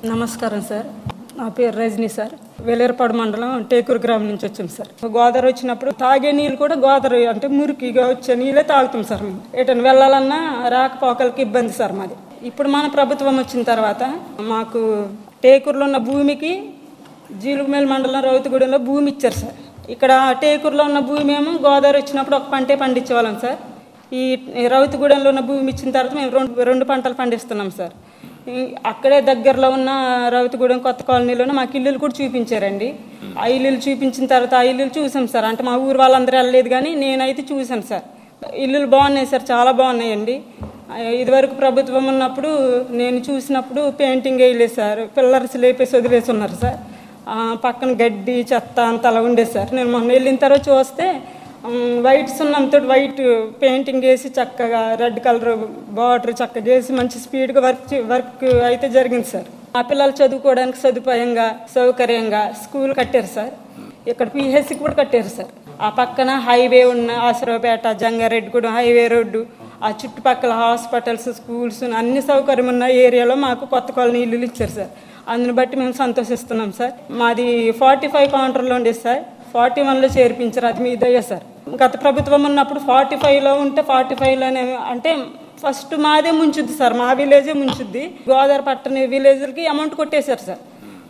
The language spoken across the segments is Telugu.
నమస్కారం సార్. నా పేరు రజనీ సార్. వేలేరుపాడు మండలం టేకూరు గ్రామం నుంచి వచ్చాం సార్. గోదావరి వచ్చినప్పుడు తాగే నీళ్ళు కూడా గోదావరి అంటే మురికిగా వచ్చే నీళ్ళే తాగుతాం సార్. మేము ఎటైనా వెళ్ళాలన్నా రాకపోకలకి ఇబ్బంది సార్ మాది. ఇప్పుడు మన ప్రభుత్వం వచ్చిన తర్వాత మాకు టేకూరులో ఉన్న భూమికి జీలుగుమేలు మండలం రౌతుగూడెంలో భూమి ఇచ్చారు సార్. ఇక్కడ టేకూరులో ఉన్న భూమి ఏమో గోదావరి వచ్చినప్పుడు ఒక పంటే పండించేవాళ్ళం సార్. ఈ రౌతుగూడెంలో ఉన్న భూమి ఇచ్చిన తర్వాత మేము రెండు పంటలు పండిస్తున్నాం సార్. అక్కడే దగ్గరలో ఉన్న రౌతుగూడెం కొత్త కాలనీలోనే మాకు ఇల్లులు కూడా చూపించారండి. ఆ ఇల్లులు చూపించిన తర్వాత ఆ ఇల్లులు చూసాం సార్. అంటే మా ఊరు వాళ్ళందరూ వెళ్ళలేదు కానీ నేనైతే చూసాను సార్. ఇల్లులు బాగున్నాయి సార్, చాలా బాగున్నాయండి. ఇదివరకు ప్రభుత్వం ఉన్నప్పుడు నేను చూసినప్పుడు పెయింటింగ్ వేయలేదు సార్. పిల్లర్స్ లేపేసి వదిలేసి ఉన్నారు సార్. పక్కన గడ్డి చెత్త అంత అలా ఉండేది సార్. నేను మొన్న వెళ్ళిన తర్వాత చూస్తే వైట్ సున్నంతో వైట్ పెయింటింగ్ వేసి చక్కగా రెడ్ కలర్ బార్డర్ చక్కగా చేసి మంచి స్పీడ్గా వర్క్ అయితే జరిగింది సార్. ఆ పిల్లలు చదువుకోవడానికి సదుపాయంగా సౌకర్యంగా స్కూల్ కట్టారు సార్. ఇక్కడ పిహెచ్సి కూడా కట్టారు సార్. ఆ పక్కన హైవే ఉన్న ఆసరావుపేట జంగారెడ్డిగూడెం హైవే రోడ్డు, ఆ చుట్టుపక్కల హాస్పిటల్స్ స్కూల్స్ అన్ని సౌకర్యం ఉన్న ఏరియాలో మాకు కొత్త కాలనీ ఇల్లులు ఇచ్చారు సార్. అందుని బట్టి మేము సంతోషిస్తున్నాం సార్. మాది 45 కౌంటర్లో ఉండేది సార్. 41లో చేర్పించారు. అది మీ దయ సార్. గత ప్రభుత్వం ఉన్నప్పుడు 45లో ఉంటే 45లోనే అంటే ఫస్ట్ మాదే ముంచుద్ది సార్. మా విలేజే ముంచుద్ది. గోదావరి పట్టణ విలేజ్లకి అమౌంట్ కొట్టేశారు సార్.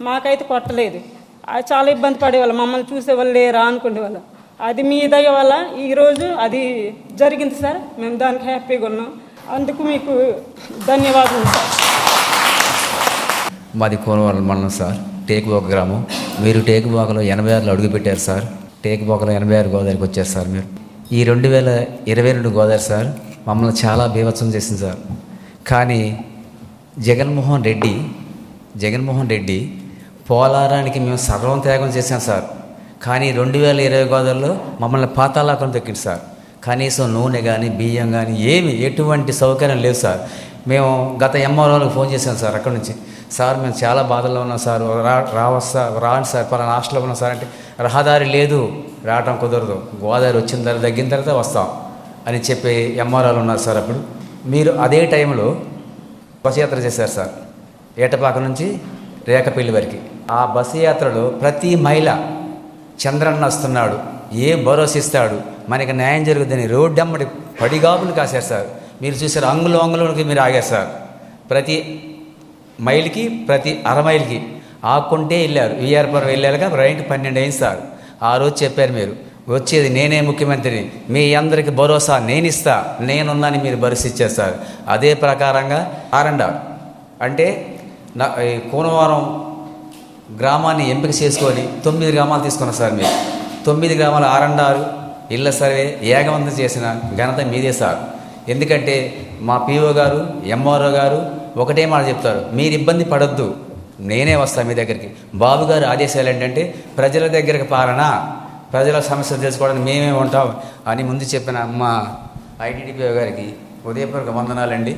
మాకైతే కొట్టలేదు. చాలా ఇబ్బంది పడేవాళ్ళం. మమ్మల్ని చూసేవాళ్ళు లేరా అనుకునేవాళ్ళం. అది మీ దయ వల్ల ఈరోజు అది జరిగింది సార్. మేము దానికి హ్యాపీగా ఉన్నాం. అందుకు మీకు ధన్యవాదాలు సార్. మాది కోనవరం మండలం సార్. టేకుబోక గ్రామం. మీరు టేకుబోకలో 86లో అడుగుపెట్టారు సార్. టేకుబోకలో 86 గోదావరికి వచ్చారు సార్. మీరు ఈ 2022 గోదావరి సార్ మమ్మల్ని చాలా బీభత్సం చేసింది సార్. కానీ జగన్మోహన్ రెడ్డి పోలారానికి మేము సర్వం త్యాగం చేశాం సార్. కానీ 2020 గోదావరిలో మమ్మల్ని పాతాళాకం దొక్కింది సార్. కనీసం నూనె కానీ బియ్యం కానీ ఎటువంటి సౌకర్యం లేదు సార్. మేము గత ఎంఆర్ఓలకు ఫోన్ చేశాం సార్. అక్కడి నుంచి సార్ మేము చాలా బాధల్లో ఉన్నాం సార్, రాండి సార్, పలానా హాస్టల్లో ఉన్నాం సార్ అంటే రహదారి లేదు, రావటం కుదరదు, గోదావరి వచ్చిన తర్వాత తగ్గిన తర్వాత వస్తాం అని చెప్పి ఎంఆర్ఓలు ఉన్నారు సార్. అప్పుడు మీరు అదే టైంలో బస్సు యాత్ర చేశారు సార్. ఏటపాక నుంచి రేకపల్లి వరకు. ఆ బస్సు యాత్రలో ప్రతి మహిళ చంద్రన్న వస్తున్నాడు, ఏ భరోసా ఇస్తాడు, మనకి న్యాయం జరుగుతుందని రోడ్డమ్మడి పడిగాపులు కాశారు సార్. మీరు చూసారు, అంగుళంకి మీరు ఆగారు సార్. ప్రతి మైలుకి ప్రతి అర మైలుకి ఆక్కుంటే వెళ్ళారు. విఆర్పురం వెళ్ళాక రైట్ 12 అయింది సార్. ఆ రోజు చెప్పారు మీరు వచ్చేది నేనే ముఖ్యమంత్రిని, మీ అందరికి భరోసా నేను ఇస్తా, నేనున్నాను మీరు భరోసా ఇచ్చారు సార్. అదే ప్రకారంగా ఆరండార్ అంటే కోనవరం గ్రామాన్ని ఎంపిక చేసుకొని 9 గ్రామాలు తీసుకున్నారు సార్. మీరు 9 గ్రామాలు ఆరండారు ఇళ్ల సర్వే ఏకవంతం చేసిన ఘనత మీదే సార్. ఎందుకంటే మా పిఓ గారు ఎంఆర్ఓ గారు ఒకటే మాట చెప్తారు, మీరు ఇబ్బంది పడొద్దు, నేనే వస్తాను మీ దగ్గరికి. బాబు గారు ఆదేశాలు ఏంటంటే ప్రజల దగ్గరకు పాలన, ప్రజల సమస్యలు తెలుసుకోవడానికి మేమే ఉంటాం అని ముందు చెప్పిన మా ఐటీడీపీఓ గారికి ఉదయపూర్వక వందనాలండి.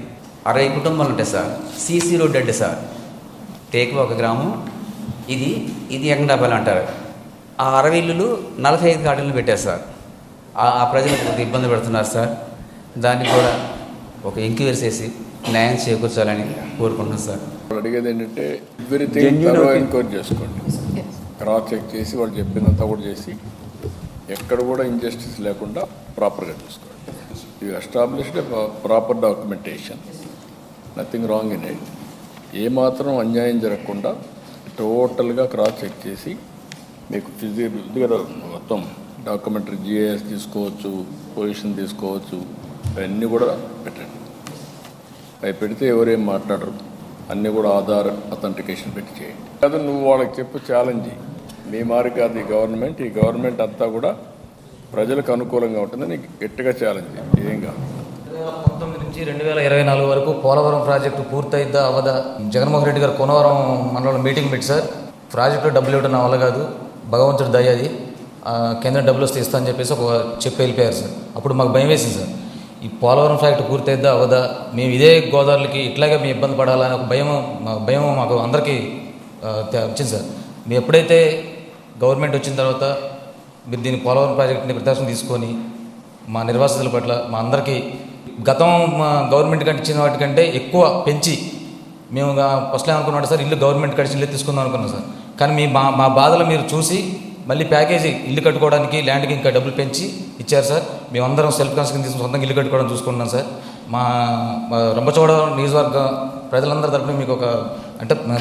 60 కుటుంబాలు ఉంటాయి సార్. సీసీ రోడ్ అంటే సార్ టేకుబోక గ్రామం ఇది ఎంగడాపల్లి అంటారు. ఆ 60 ఇల్లులు 45 కార్డులు పెట్టారు సార్. ఆ ప్రజలకు ఇబ్బంది పెడుతున్నారు సార్. దాన్ని కూడా ఒక ఎంక్వైరీ చేసి న్యాయం చేకూర్చాలని కోరుకుంటున్నాను సార్. అడిగేది ఏంటంటే ఎవ్రీథింగ్ ఎంక్వైరీ చేసుకోండి, క్రాస్ చెక్ చేసి వాళ్ళు చెప్పినంత కూడా చేసి ఎక్కడ కూడా ఇంజస్టిస్ లేకుండా ప్రాపర్గా చూసుకోండి. You established proper documentation, nothing wrong in it. ఏమాత్రం అన్యాయం జరగకుండా టోటల్గా క్రాస్ చెక్ చేసి మీకు ఫిజికల్గా మొత్తం డాక్యుమెంటరీ జిఐఎస్ తీసుకోవచ్చు, పొజిషన్ తీసుకోవచ్చు, అవన్నీ కూడా పెట్టండి. అవి పెడితే ఎవరేం మాట్లాడరు, అన్నీ కూడా ఆధార్ అథెంటికేషన్ పెట్టి చేయండి. కాదు నువ్వు వాళ్ళకి చెప్పు, ఛాలెంజ్ మీ మారి కాదు ఈ గవర్నమెంట్ అంతా కూడా ప్రజలకు అనుకూలంగా ఉంటుందని గట్టిగా ఛాలెంజ్. ఏం కాదు 2019 నుంచి 2024 వరకు పోలవరం ప్రాజెక్టు పూర్తయిద్దా అవదా జగన్మోహన్ రెడ్డి గారు కోనవరం మండలంలో మీటింగ్ పెట్టి సార్ ప్రాజెక్టులో డబ్బులు ఇవ్వడం నా వల్ల కాదు, భగవంతుడి దయ అది, కేంద్రం డబ్బులు వస్తే ఇస్తా అని చెప్పేసి చెప్పి వెళ్ళిపోయారు సార్. అప్పుడు మాకు భయం వేసింది సార్, ఈ పోలవరం ప్రాజెక్టు పూర్తయిద్దా అవదా, మేము ఇదే గోదావరికి ఇట్లాగే మేము ఇబ్బంది పడాలని ఒక భయం మాకు అందరికీ వచ్చింది సార్. మేము ఎప్పుడైతే గవర్నమెంట్ వచ్చిన తర్వాత మీరు దీన్ని పోలవరం ప్రాజెక్టుని ప్రదర్శన తీసుకొని మా నిర్వాసితుల పట్ల మా అందరికీ గతం మా గవర్నమెంట్ కంటే ఇచ్చిన వాటికంటే ఎక్కువ పెంచి మేము ఫస్ట్లో అనుకున్నాడు సార్ ఇల్లు గవర్నమెంట్ కడిచి ఇల్లు తీసుకుందాం అనుకున్నాం సార్. కానీ మా బాధలు మీరు చూసి మళ్ళీ ప్యాకేజీ ఇల్లు కట్టుకోవడానికి ల్యాండ్కి ఇంకా డబ్బులు పెంచి ఇచ్చారు సార్. మేమందరం సెల్ఫ్ కన్స్ట్రక్షన్ తీసుకుని సొంతంగా ఇల్లు కట్టుకోవడం చూసుకుంటున్నాం సార్. మా రంపచోడవరం నియోజకవర్గ ప్రజలందరి తరపున మీకు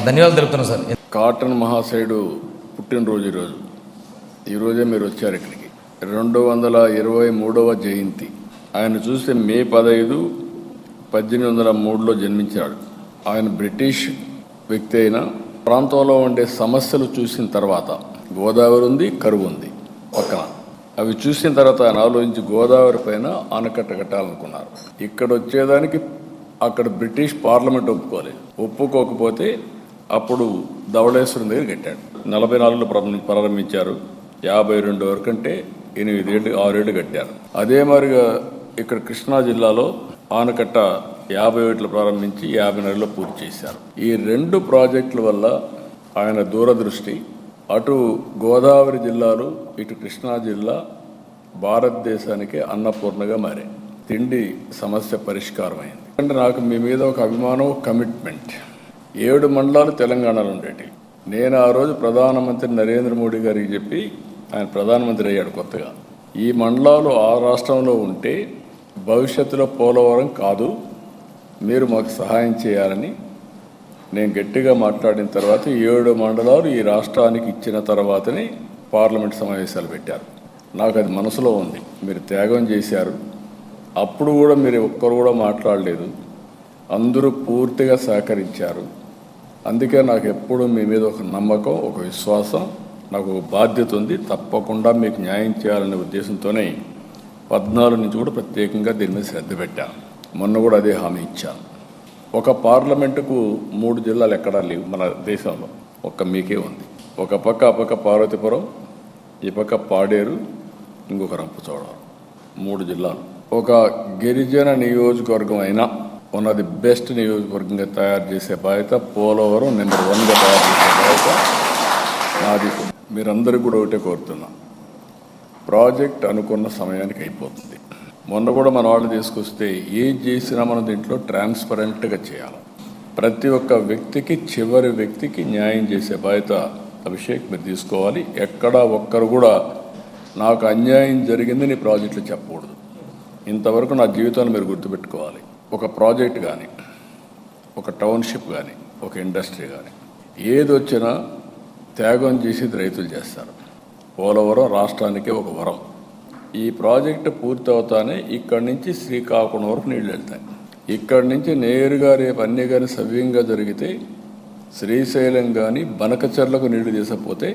ధన్యవాదాలు తెలుపుతున్నాం సార్. కాటన్ మహాశయుడు పుట్టినరోజు ఈరోజే మీరు వచ్చారు ఇక్కడికి. 223వ జయంతి. ఆయన చూస్తే మే 15, 1803లో జన్మించాడు. ఆయన బ్రిటిష్ వ్యక్తి అయిన ప్రాంతంలో ఉండే సమస్యలు చూసిన తర్వాత, గోదావరి ఉంది, కరువు ఉంది పక్కన, అవి చూసిన తర్వాత ఆయన ఆలోచించి గోదావరి పైన ఆనకట్ట కట్టాలనుకున్నారు. ఇక్కడ వచ్చేదానికి అక్కడ బ్రిటిష్ పార్లమెంట్ ఒప్పుకోకపోతే అప్పుడు ధవళేశ్వరం దగ్గర కట్టాడు. 44లో ప్రారంభించారు. 52 వరకు అంటే 6 ఏళ్ళు కట్టారు. అదే మాదిరిగా ఇక్కడ కృష్ణా జిల్లాలో ఆనకట్ట 51లో ప్రారంభించి 54లో పూర్తి చేశారు. ఈ 2 ప్రాజెక్టుల వల్ల ఆయన దూరదృష్టి, అటు గోదావరి జిల్లాలు, ఇటు కృష్ణా జిల్లా భారతదేశానికి అన్నపూర్ణగా మారాయి. తిండి సమస్య పరిష్కారమైంది. అంటే నాకు మీ మీద ఒక అభిమానం, కమిట్మెంట్. 7 మండలాలు తెలంగాణలో ఉండేవి. నేను ఆ రోజు ప్రధానమంత్రి నరేంద్ర మోడీ గారికి చెప్పి, ఆయన ప్రధానమంత్రి అయ్యాడు కొత్తగా, ఈ మండలాలు ఆ రాష్ట్రంలో ఉంటే భవిష్యత్తులో పోలవరం కాదు, మీరు మాకు సహాయం చేయాలని నేను గట్టిగా మాట్లాడిన తర్వాత 7 మండలాలు ఈ రాష్ట్రానికి ఇచ్చిన తర్వాతనే పార్లమెంట్ సమావేశాలు పెట్టారు. నాకు అది మనసులో ఉంది. మీరు త్యాగం చేశారు. అప్పుడు కూడా మీరు ఒక్కరు కూడా మాట్లాడలేదు. అందరూ పూర్తిగా సహకరించారు. అందుకే నాకు ఎప్పుడు మీ మీద ఒక నమ్మకం, ఒక విశ్వాసం, నాకు ఒక బాధ్యత ఉంది. తప్పకుండా మీకు న్యాయం చేయాలనే ఉద్దేశంతోనే 14 నుంచి కూడా ప్రత్యేకంగా దీని మీద శ్రద్ధ పెట్టాను. మొన్న కూడా అదే హామీ ఇచ్చాను. ఒక పార్లమెంటుకు 3 జిల్లాలు ఎక్కడా లేవు మన దేశంలో, ఒక్క మీకే ఉంది. ఒక పక్క ఆ పక్క పార్వతీపురం, ఈ పక్క పాడేరు, ఇంకొక రంపచోడవరం, 3 జిల్లాలు. ఒక గిరిజన నియోజకవర్గం అయినా వన్ ఆఫ్ ది బెస్ట్ నియోజకవర్గంగా తయారు చేసే బాధ్యత, పోలవరం నెంబర్ 1గా తయారు చేసే బాధ్యత నాది. మీరందరూ కూడా ఒకటే కోరుతున్నా, ప్రాజెక్ట్ అనుకున్న సమయానికి అయిపోతుంది. మొన్న కూడా మన వాళ్ళు తీసుకొస్తే ఏం చేసినా మనం దీంట్లో ట్రాన్స్పరెంట్గా చేయాలి. ప్రతి ఒక్క వ్యక్తికి, చివరి వ్యక్తికి న్యాయం చేసే బాధ్యత అభిషేక్ మీరు తీసుకోవాలి. ఎక్కడా ఒక్కరు కూడా నాకు అన్యాయం జరిగిందని ప్రాజెక్టులు చెప్పకూడదు. ఇంతవరకు నా జీవితాన్ని మీరు గుర్తుపెట్టుకోవాలి. ఒక ప్రాజెక్ట్ కానీ, ఒక టౌన్షిప్ కానీ, ఒక ఇండస్ట్రీ కానీ, ఏది వచ్చినా త్యాగం చేసేది రైతులు చేస్తారు. పోలవరం రాష్ట్రానికి ఒక వరం. ఈ ప్రాజెక్టు పూర్తి అవుతానే ఇక్కడి నుంచి శ్రీకాకుళం వరకు నీళ్ళు వెళ్తాయి. ఇక్కడి నుంచి నేరుగా రేపు అన్నీ కానీ సవ్యంగా జరిగితే శ్రీశైలం కానీ బనకచెర్లకు నీళ్లు తీసుకపోతే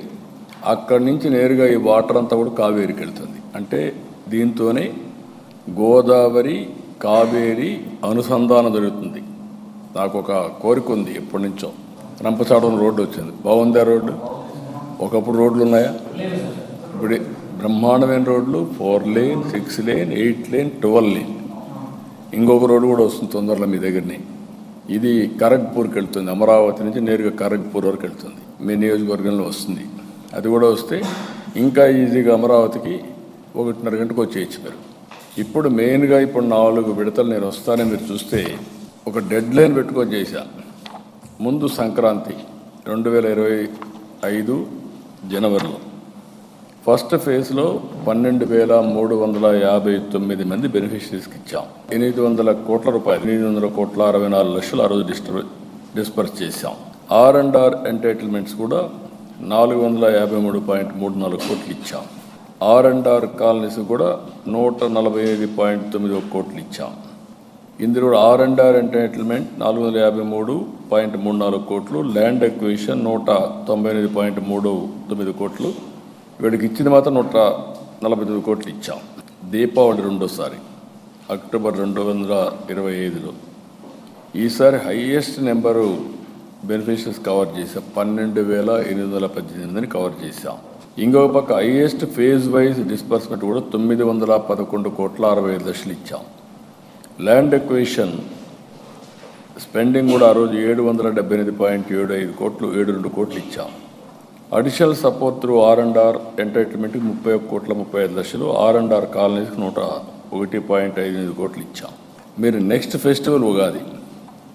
అక్కడి నుంచి నేరుగా ఈ వాటర్ అంతా కూడా కావేరికి వెళ్తుంది. అంటే దీంతోనే గోదావరి, కావేరి అనుసంధానం జరుగుతుంది. నాకు ఒక కోరిక ఉంది ఎప్పటి నుంచో. రంపచోడవరం రోడ్డు వచ్చింది, బాగుందా రోడ్డు? ఒకప్పుడు రోడ్లు ఉన్నాయా? ఇప్పుడు బ్రహ్మాండమైన రోడ్లు, 4 లేన్, 6 లేన్, 8 లేన్, 12 లేన్. ఇంకొక రోడ్డు కూడా వస్తుంది తొందరలో మీ దగ్గరనే. ఇది ఖరగ్పూర్కి వెళ్తుంది. అమరావతి నుంచి నేరుగా ఖరగ్పూర్ వరకు వెళ్తుంది. మీ నియోజకవర్గంలో వస్తుంది. అది కూడా వస్తే ఇంకా ఈజీగా అమరావతికి 1:30 గంటకు వచ్చేయచ్చు మీరు. ఇప్పుడు మెయిన్గా 4 విడతలు నేను వస్తానని మీరు చూస్తే ఒక డెడ్ లైన్ పెట్టుకొని చేశా. ముందు సంక్రాంతి 2025 జనవరిలో ఫస్ట్ ఫేజ్లో 12,359 మంది బెనిఫిషరీస్కి ఇచ్చాం. 800 కోట్ల రూపాయలు, 800,64 లక్షలు ఆ రోజు డిస్పర్స్ చేశాం. R&R ఎంటైటిల్మెంట్స్ కూడా 453.34 కోట్లు ఇచ్చాం. R&R కాలనీస్ కూడా 145.91 కోట్లు ఇచ్చాం. ఇందులో R&R ఎంటైటిల్మెంట్ 453.34 కోట్లు, ల్యాండ్ ఎక్విజిషన్ 198.39 కోట్లు. వీడికి ఇచ్చింది మాత్రం 149 కోట్లు ఇచ్చాం. దీపావళి రెండోసారి అక్టోబర్ 2025లో ఈసారి హైయెస్ట్ నెంబరు బెనిఫిషరీస్ కవర్ చేసాం. 12,818 కవర్ చేశాం. ఇంకొక పక్క హైయెస్ట్ ఫేజ్ వైజ్ డిస్బర్స్మెంట్ కూడా 911.65 లక్షలు ఇచ్చాం. ల్యాండ్ ఎక్విజిషన్ స్పెండింగ్ కూడా ఆ రోజు 778.75 కోట్లు, 72 కోట్లు ఇచ్చాం. అడిషనల్ సపోర్ట్ త్రూ R&R ఎంటైటిల్మెంట్కి 31.35 లక్షలు, R&R కాలనీస్కి 101.58 కోట్లు ఇచ్చాం. మీరు నెక్స్ట్ ఫెస్టివల్ ఉగాది